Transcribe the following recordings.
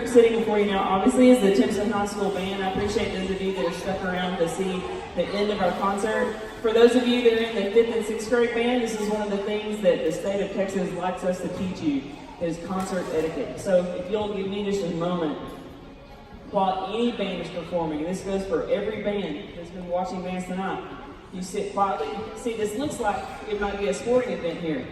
Sitting before you now obviously is the Timpson High School Band. I appreciate those of you that have stuck around to see the end of our concert. For those of you that are in the 5th and 6th grade band, this is one of the things that the state of Texas likes us to teach you, is concert etiquette. So if you'll give me just a moment, while any band is performing, and this goes for every band that's been watching bands tonight, you sit quietly. See, this looks like it might be a sporting event here,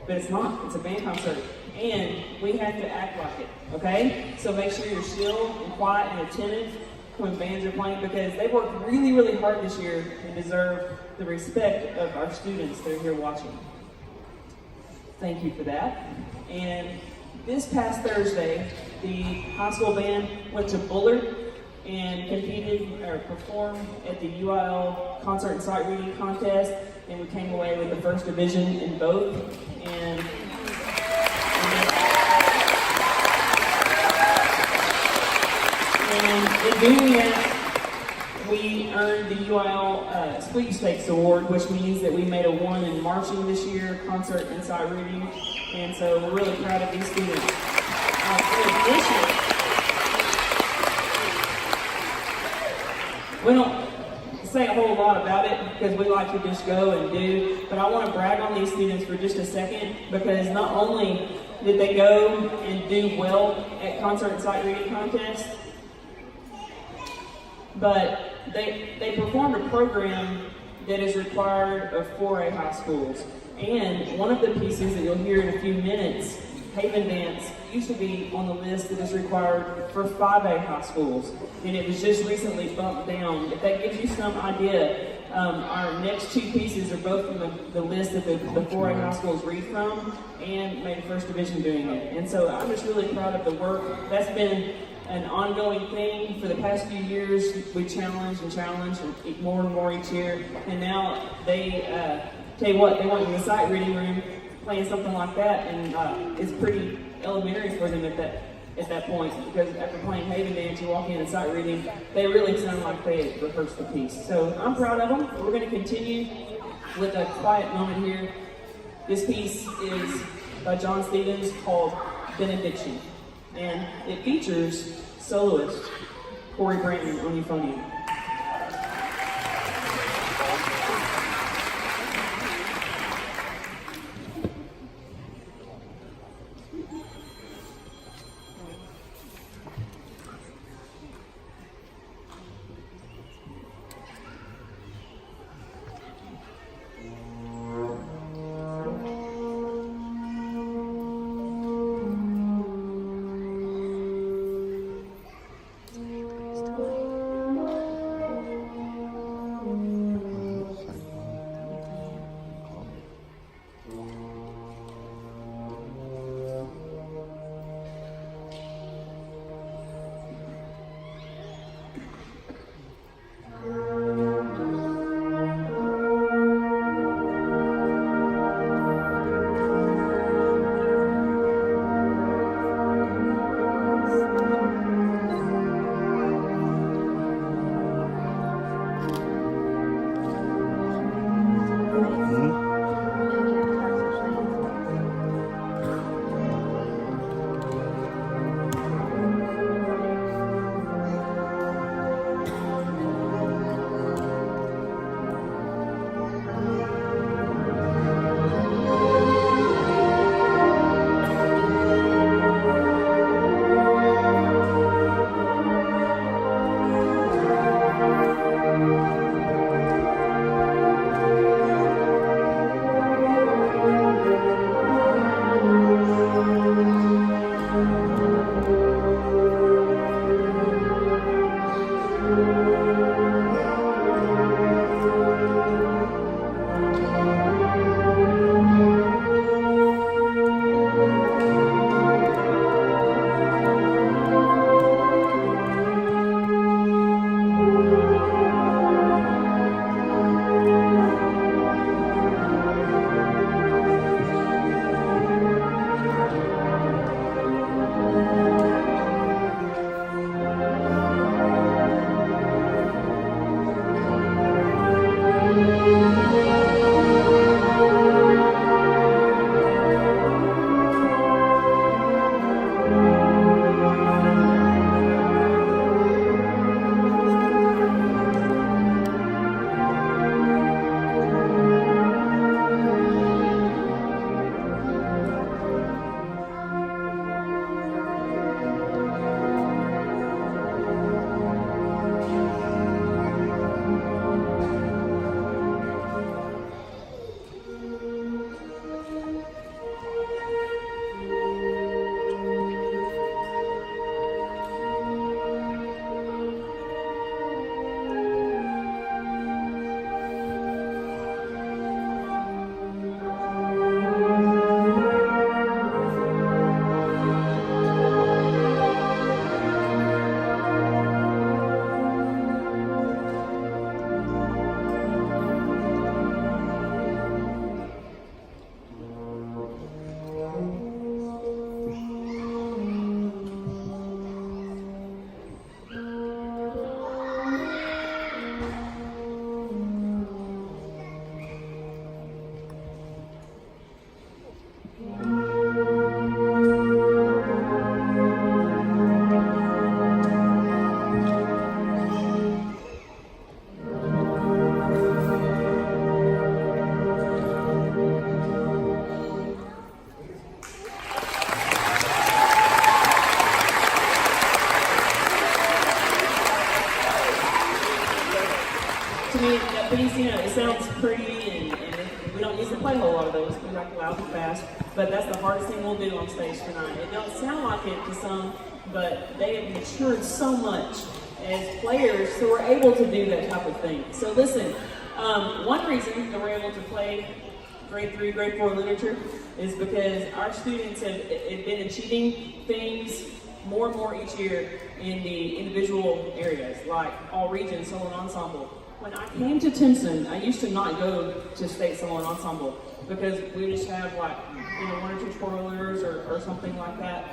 but it's not. It's a band concert. And we have to act like it, okay? So make sure you're still and quiet and attentive when bands are playing, because they worked really, really hard this year and deserve the respect of our students that are here watching. Thank you for that. And this past Thursday, the high school band went to Bullard and competed or performed at the UIL Concert and Sight Reading Contest, and we came away with the first division in both. And in doing that, we earned the UIL Sweepstakes Award, which means that we made a 1 in marching this year, concert and sight reading, and so we're really proud of these students. In addition, we don't say a whole lot about it because we like to just go and do, but I want to brag on these students for just a second, because not only did they go and do well at concert and sight reading contest, but they performed a program that is required of 4A high schools. And one of the pieces that you'll hear in a few minutes Haven Dance used to be on the list that is required for 5A high schools, and it was just recently bumped down. If that gives you some idea, our next two pieces are both from the list that the 4A high schools read from, and made the first division doing it. And so I'm just really proud of the work. That's been an ongoing thing for the past few years. We challenge and more each year, and now they tell you what, they want you in the sight reading room playing something like that, and it's pretty elementary for them at that point, because after playing Haven Dance, you walk in and sight reading, they really sound like they rehearsed the piece. So I'm proud of them. We're going to continue with a quiet moment here. This piece is by John Stevens called Benediction, and it features soloist Corey Brandon on euphonium. to me, that piece, it sounds pretty and We don't usually play a whole lot of those. We like loud and fast, but that's the hardest thing we'll do on stage tonight. It don't sound like it to some, but they have matured so much as players, so we're able to do that type of thing. So listen, one reason that we're able to play grade 3, grade 4 literature is because our students have been achieving things more and more each year in the individual areas, like all regions, solo and ensemble. When I came to Timpson, I used to not go to state solo and ensemble because we just have like, you know, 1 or 2 twirlers or something like that,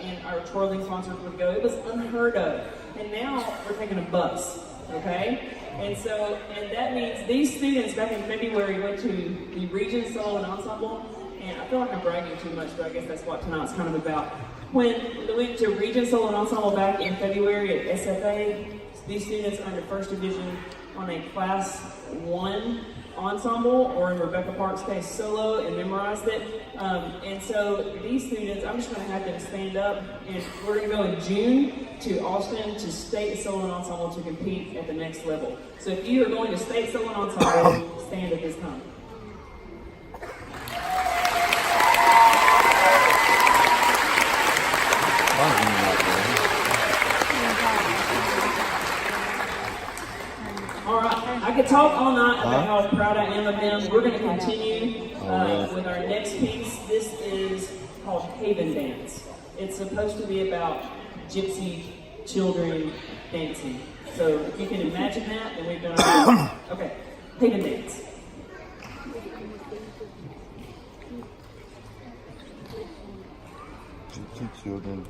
and our twirling sponsors would go. It was unheard of. And now we're taking a bus, okay? And that means these students back in February went to the region solo and ensemble, and I feel like I'm bragging too much, but I guess that's what tonight's kind of about. When they went to region solo and ensemble back in February at SFA, these students earned a first division on a class 1 ensemble, or in Rebecca Park's case, solo, and memorized it. And so these students, I'm just going to have them stand up, and we're going to go in June to Austin to state solo and ensemble to compete at the next level. So if you are going to state solo and ensemble, stand at this time. All right, I could talk all night about how proud I am of them. We're going to continue with our next piece. This is called Haven Dance. It's supposed to be about gypsy children dancing. So if you can imagine that, then we've done our best. Okay, Haven Dance. Gypsy children.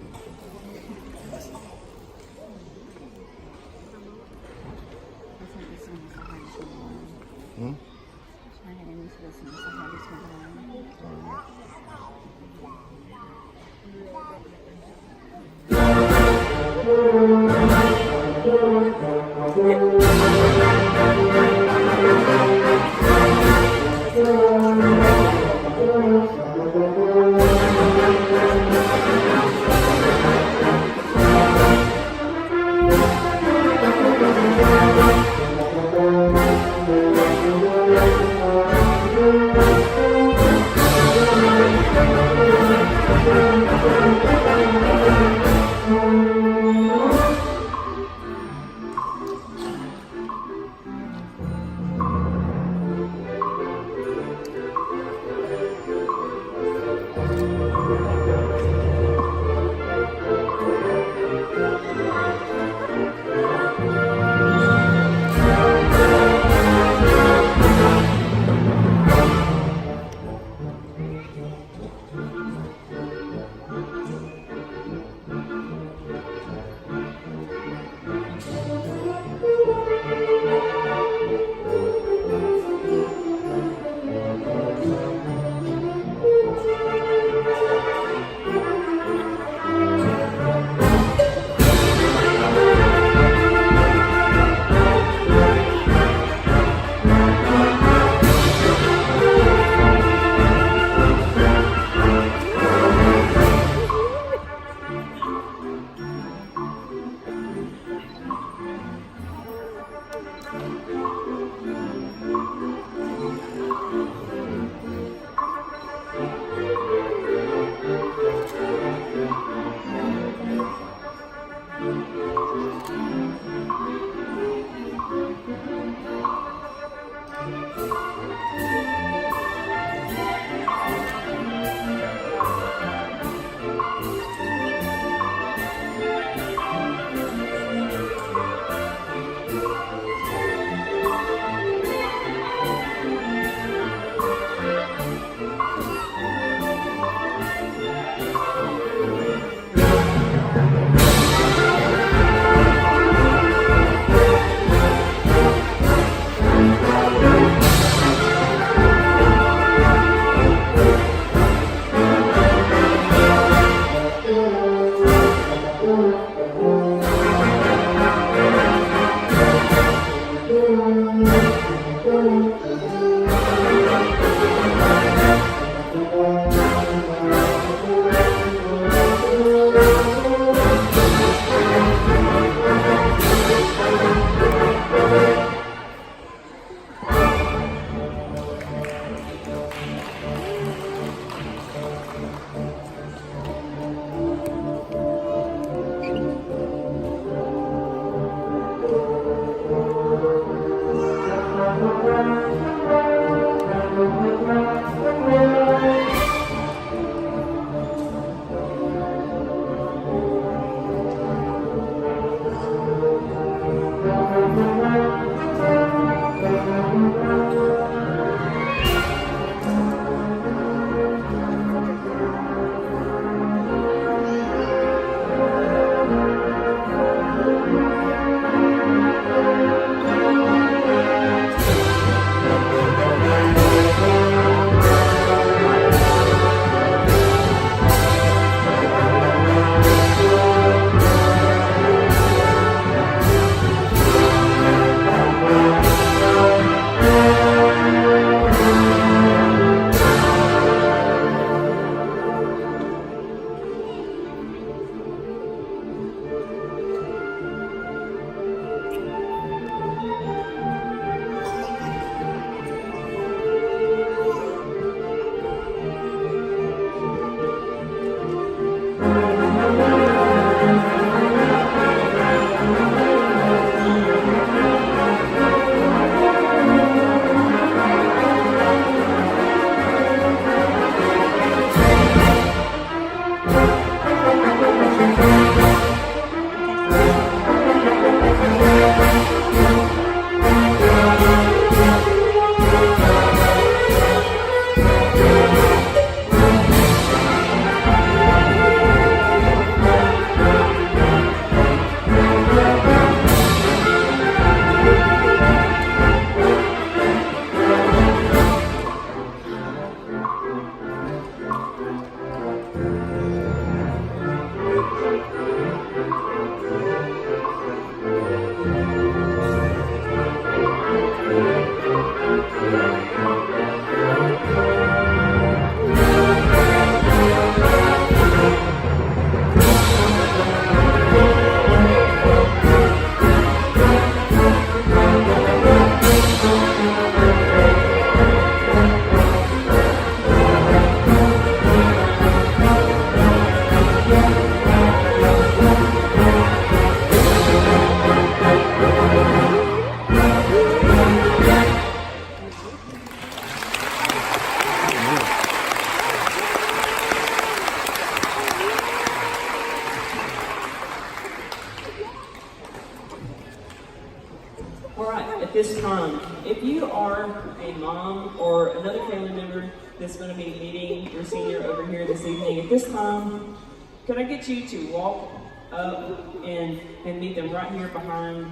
All right, at this time, if you are a mom or another family member that's going to be meeting your senior over here this evening, at this time, can I get you to walk up and meet them right here behind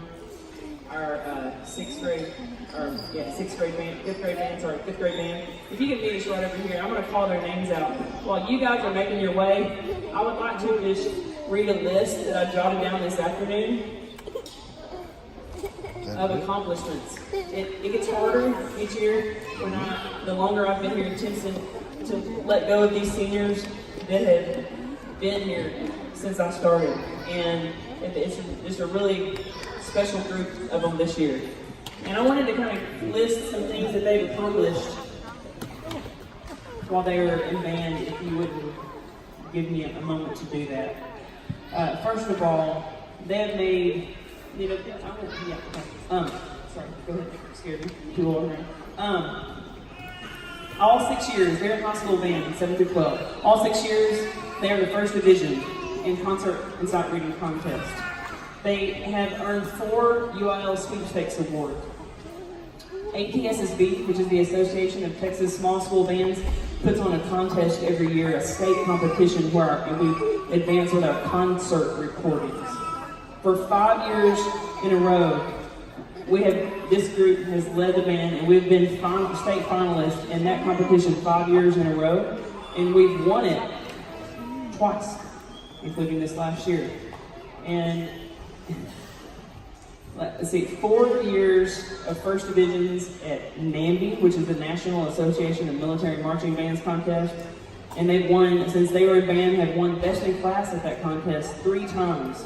our fifth grade band. If you can meet us right over here, I'm going to call their names out. While you guys are making your way, I would like to just read a list that I jotted down this afternoon of accomplishments. It gets harder each year the longer I've been here in Timpson, to let go of these seniors that have been here since I started. And it's a really special group of them this year. And I wanted to kind of list some things that they've accomplished while they were in band, if you wouldn't give me a moment to do that. First of all, they have made, sorry, go ahead, scared me, too long now. All 6 years, they're in high school band, 7 through 12. All 6 years, they are the first division in concert and sight reading contest. They have earned 4 UIL sweepstakes awards. ATSSB, which is the Association of Texas Small School Bands, puts on a contest every year, a state competition where we advance with our concert recordings. For 5 years in a row, this group has led the band, and we've been state finalists in that competition 5 years in a row, and we've won it twice, including this last year. And let's see, 4 years of first divisions at NAMBY, which is the National Association of Military Marching Bands contest, and they've won, since they were in band, have won best in class at that contest 3 times.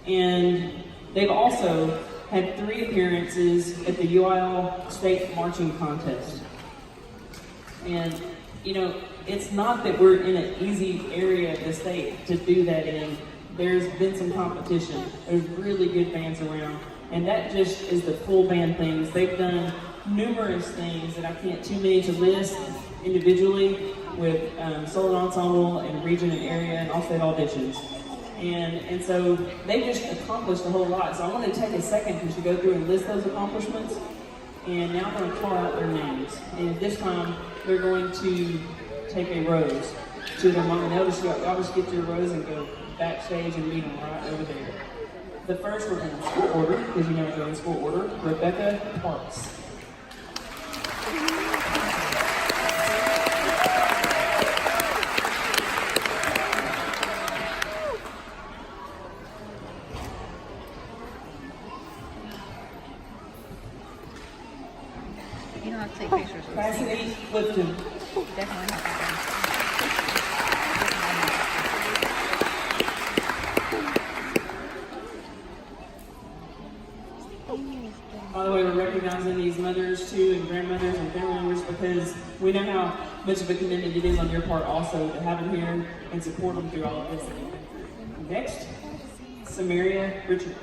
And they've also had 3 appearances at the UIL State Marching Contest. And, it's not that we're in an easy area of the state to do that in. There's been some competition. There's really good bands around. And that just is the full band things. They've done numerous things that I can't too many to list individually with solo ensemble and region and area and all-state auditions. And so they've just accomplished a whole lot. So I want to take a second to go through and list those accomplishments. And now I'm going to call out their names. And this time they're going to take a rose to their mom. And y'all just get your rose and go backstage and meet them right over there. The first we're in school order, because you know we're in school order, Rebecca Parks. You don't have to take pictures. Cassidy Clifton. Definitely have to. By the way, we're recognizing these mothers too, and grandmothers and family members, because we know how much of a commitment it is on your part also to have them here and support them through all of this. Next, Samaria Richard.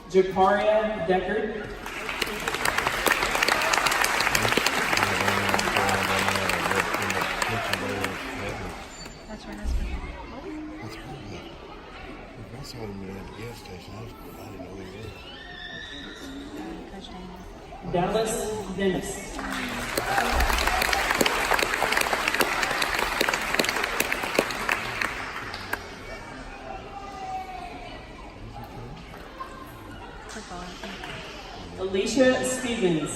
Jacaria Deckard. That's her husband. That's her. I saw him at the gas station. I didn't know he was. Dallas Dennis. Alicia Stevens.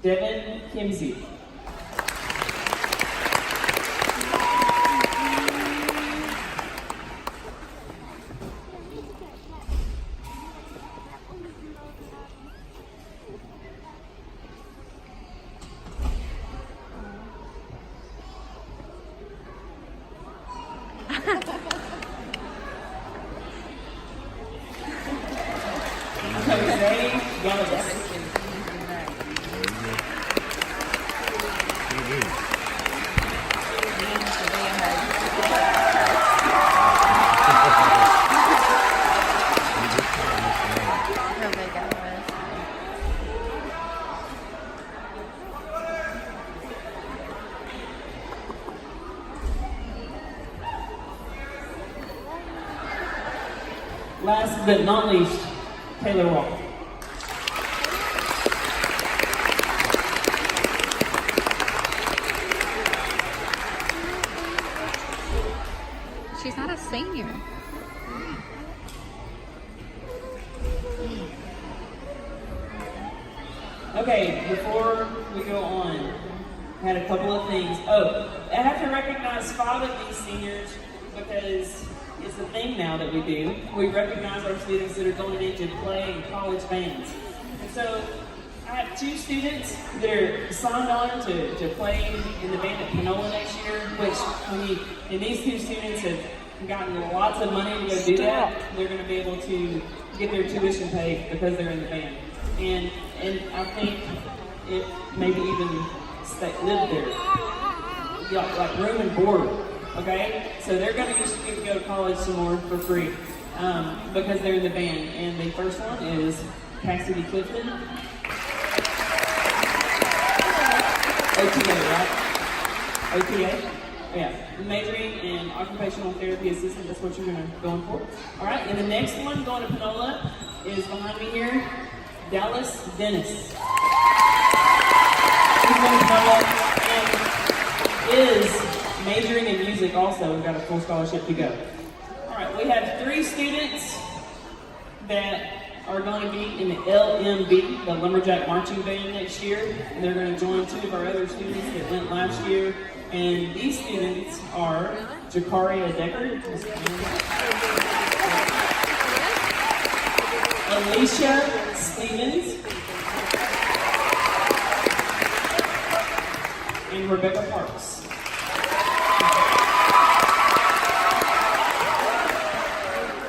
Devin Kimsey. Jose Gallagher. Last but not least, Taylor Walker. She's not a senior. Okay, before we go on, I had a couple of things. Oh, I have to recognize 5 of these seniors because it's a thing now that we do. We recognize our students that are going into play and college bands. And so I have 2 students that are signed on to play in the band at Panola next year, which, and these 2 students have gotten lots of money to go do that. They're going to be able to get their tuition paid because they're in the band. And I think it maybe even live there, like room and board. Okay, so they're going to get to go to college some more for free because they're in the band. And the first one is Cassidy Clifton. OTA, right? OTA? Yeah, majoring in occupational therapy assistant. That's what you're going for. All right, and the next one going to Panola is behind me here, Dallas Dennis. He's going to Panola and is majoring in music also. We've got a full scholarship to go. All right, we have 3 students that are going to be in the LMB, the Lumberjack Marching Band, next year. And they're going to join 2 of our other students that went last year. And these students are Jakaria Decker, Alicia Stevens, and Rebecca Parks.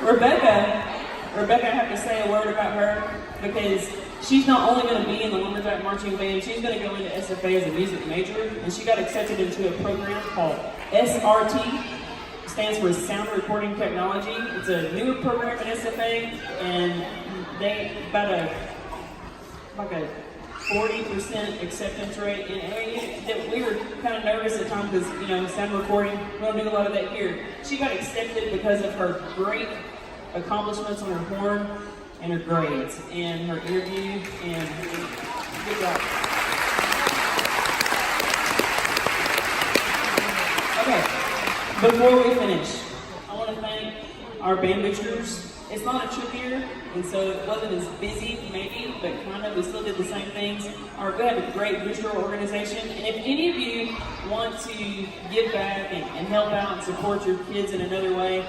Rebecca, I have to say a word about her because she's not only going to be in the Lumberjack Marching Band, she's going to go into SFA as a music major, and she got accepted into a program called SRT, stands for Sound Recording Technology. It's a newer program at SFA, and they about a 40% acceptance rate. And we were kind of nervous at times because sound recording, we don't do a lot of that here. She got accepted because of her great accomplishments on her horn and her grades and her interview, and good job. Okay, before we finish, I want to thank our band boosters. It's not a trip year, and so it wasn't as busy maybe, but kind of we still did the same things. We have a great booster organization, and if any of you want to give back and help out and support your kids in another way,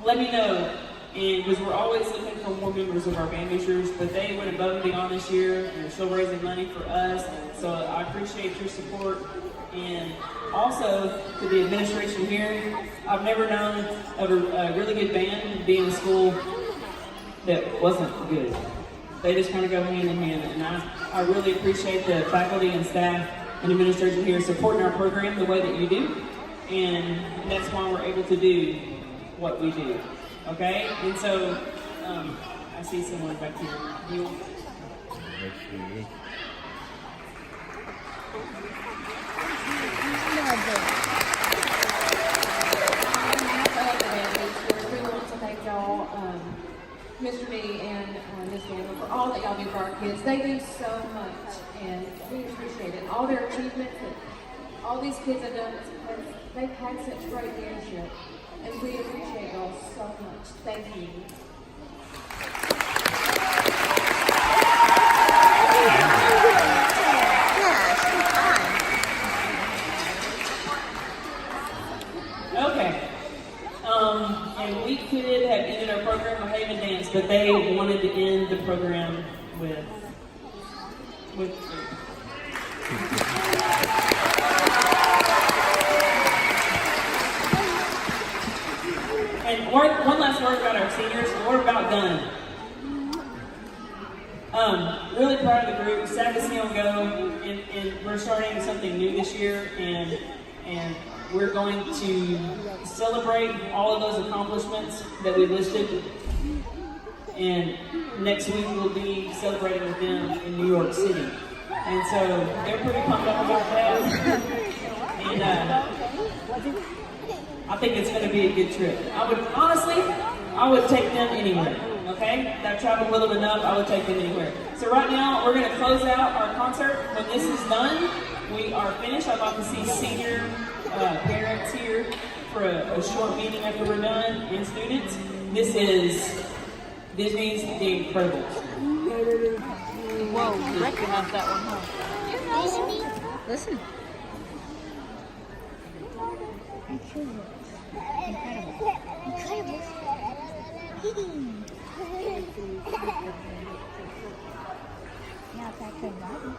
let me know. And because we're always looking for more members of our band boosters, but they went above and beyond this year, and they're still raising money for us. So I appreciate your support. And also to the administration here, I've never known of a really good band be in a school that wasn't good. They just kind of go hand in hand, and I really appreciate the faculty and staff and administration here supporting our program the way that you do, and that's why we're able to do what we do. Okay, and so I see someone back here. We want to thank y'all, Mr. D and Ms. Daniel, for all that y'all do for our kids. They do so much, and we appreciate it. All their achievements that all these kids have done, they've had such great leadership, and we appreciate y'all so much. Thank you. Okay. And we could have ended our program with Haven Dance, but they wanted to end the program with and one last word about our seniors, and we're about done. Really proud of the group. Sad to see them go, and we're starting something new this year, and we're going to celebrate all of those accomplishments that we listed. And next week we'll be celebrating with them in New York City. And so they're pretty pumped up about that. And I think it's going to be a good trip. I would take them anywhere. Okay? I've traveled with them enough, I would take them anywhere. So right now, we're going to close out our concert. When this is done, we are finished. I'd like to see senior parents here for a short meeting after we're done, and students. This is Disney's The Incredibles. Whoa, you recognize that one, huh? Listen. Yeah, back to Bobby.